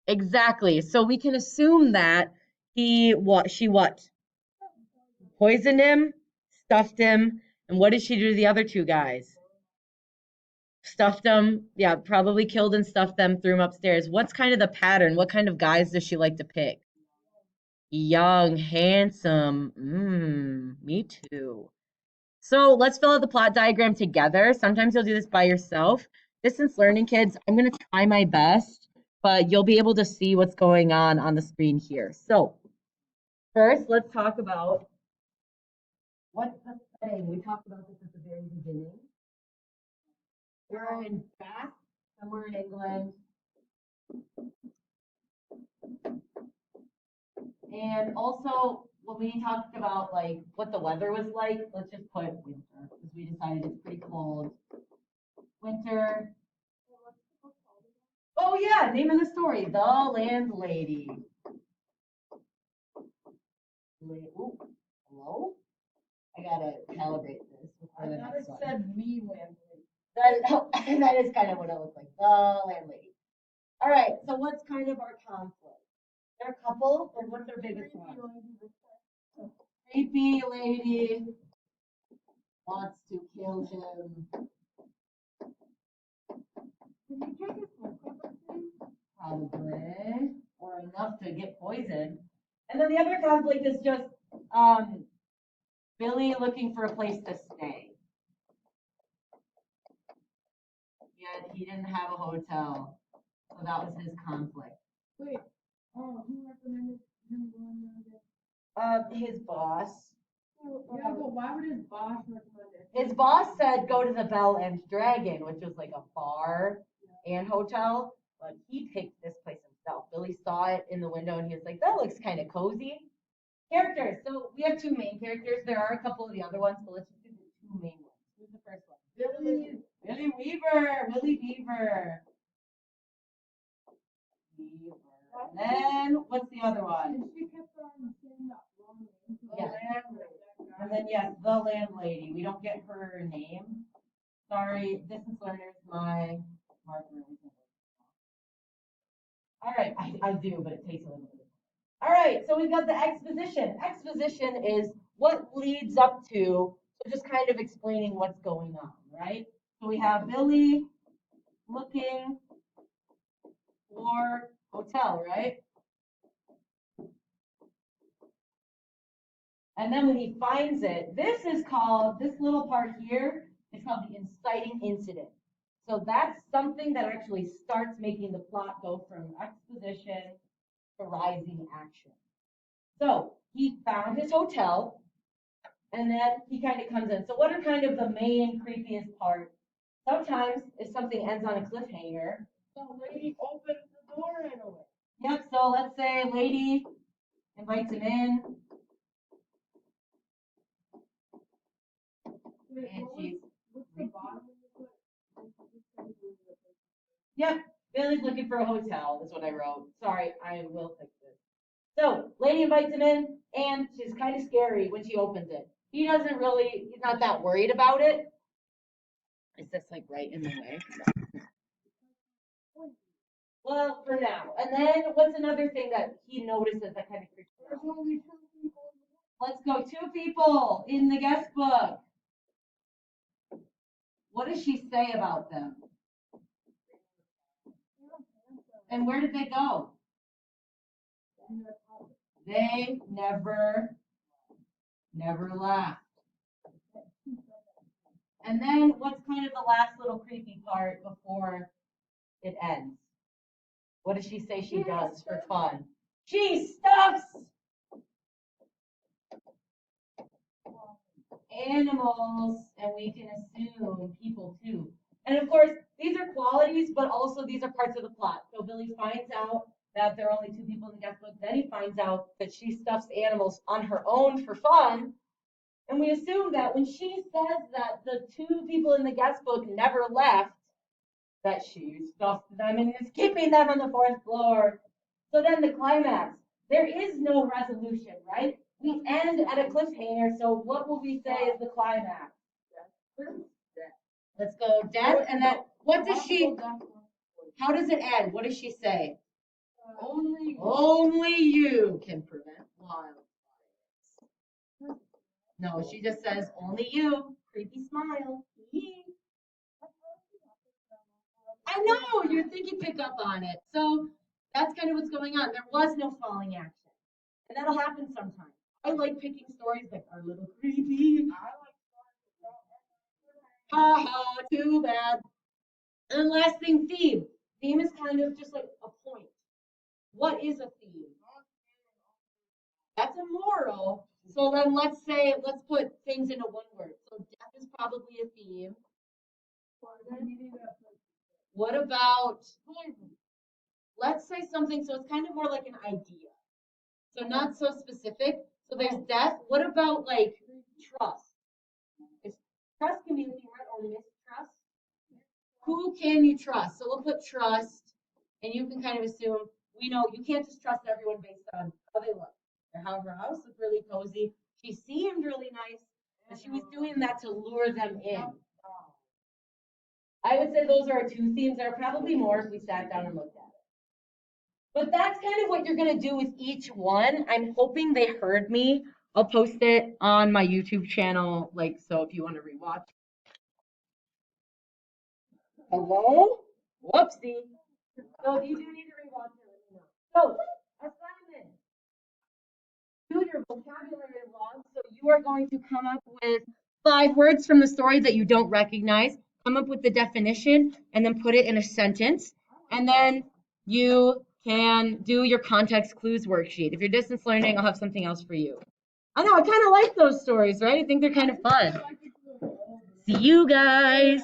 Exactly. So we can assume that she what? Poisoned him, stuffed him, and what did she do to the other two guys? Stuffed them. Yeah, probably killed and stuffed them, threw them upstairs. What's kind of the pattern? What kind of guys does she like to pick? Young, handsome. Me too. So let's fill out the plot diagram together. Sometimes you'll do this by yourself. Distance learning kids, I'm going to try my best, but you'll be able to see what's going on the screen here. So first, let's talk about what's the setting. We talked about this at the very beginning. We're in Bath, somewhere in England. And also, when we talked about like what the weather was like, let's just put winter because we decided it's pretty cold. Winter. Oh yeah, name of the story, The Landlady. Ooh, hello? I gotta calibrate this before the next one. Said me landlady. That is kind of what it looks like. The Landlady. All right, so what's kind of our conflict? They're a couple, or what's their biggest one? Creepy lady wants to kill him. Probably, or enough to get poisoned. And then the other conflict is just Billy looking for a place to stay. Yet he didn't have a hotel, so that was his conflict. Wait, who recommended him going there? His boss. Yeah, but why would his boss recommend it? His boss said go to the Bell and Dragon, which was like a bar and hotel, but he picked this place himself. Billy saw it in the window and he was like, that looks kind of cozy. Characters. So we have two main characters. There are a couple of the other ones, but let's just do the two main ones. Who's the first one? Billy Weaver. Willie Beaver. And then what's the other one? She kept on saying that wrong name. Yes. And then yes, the landlady. We don't get her name. Sorry, distance learners, my marker. All right, I do, but it takes a little bit. All right, so we've got the exposition. Exposition is what leads up to, so just kind of explaining what's going on, right? So we have Billy looking for hotel, right? And then when he finds it, this little part here is called the inciting incident. So that's something that actually starts making the plot go from exposition to rising action. So he found his hotel, and then he kind of comes in. So what are kind of the main creepiest parts? Sometimes if something ends on a cliffhanger, the lady opens the door in a way. Yep, so let's say a lady invites him in. And she's yep, Billy's looking for a hotel. That's what I wrote. Sorry, I will fix this. So, lady invites him in, and she's kind of scary when she opens it. He's not that worried about it. Is this like right in the way? Well, for now. And then what's another thing that he notices that kind of creeps him out? Let's go. 2 people in the guest book. What does she say about them? And where did they go? They never left. And then what's kind of the last little creepy part before it ends? What does she say she does for fun? She stuffs animals, and we can assume people too. And of course, these are qualities, but also these are parts of the plot. So Billy finds out that there are only 2 people in the guest book. Then he finds out that she stuffs animals on her own for fun. And we assume that when she says that the 2 people in the guest book never left, that she stuffed them and is keeping them on the 4th floor. So then the climax, there is no resolution, right? We end at a cliffhanger, so what will we say is the climax? Let's go death, and then how does it end? What does she say? Only you can prevent wildfires. No, she just says, only you. Creepy smile. I know, you'd think you'd pick up on it. So that's kind of what's going on. There was no falling action. And that'll happen sometimes. I like picking stories that are a little creepy. Ha ha, too bad. And then last thing, theme. Theme is kind of just like a point. What is a theme? That's a moral. So then let's put things into one word. So death is probably a theme. What about, let's say something, so it's kind of more like an idea. So not so specific. So there's death. What about like trust? Trust can be a theme, right? Or mistrust. Who can you trust? So we'll put trust, and you can kind of assume, we know you can't just trust everyone based on how they look. Or how her house looked really cozy. She seemed really nice, but she was doing that to lure them in. I would say those are our two themes. There are probably more if we sat down and looked at it. But that's kind of what you're going to do with each one. I'm hoping they heard me. I'll post it on my YouTube channel, like, so if you want to rewatch. Hello? Whoopsie. So if you do need to rewatch it, let me know. So, assignment. Do your vocabulary log. So you are going to come up with 5 words from the story that you don't recognize. Come up with the definition and then put it in a sentence. And then you can do your context clues worksheet. If you're distance learning, I'll have something else for you. I know, I kind of like those stories, right? I think they're kind of fun. See you guys.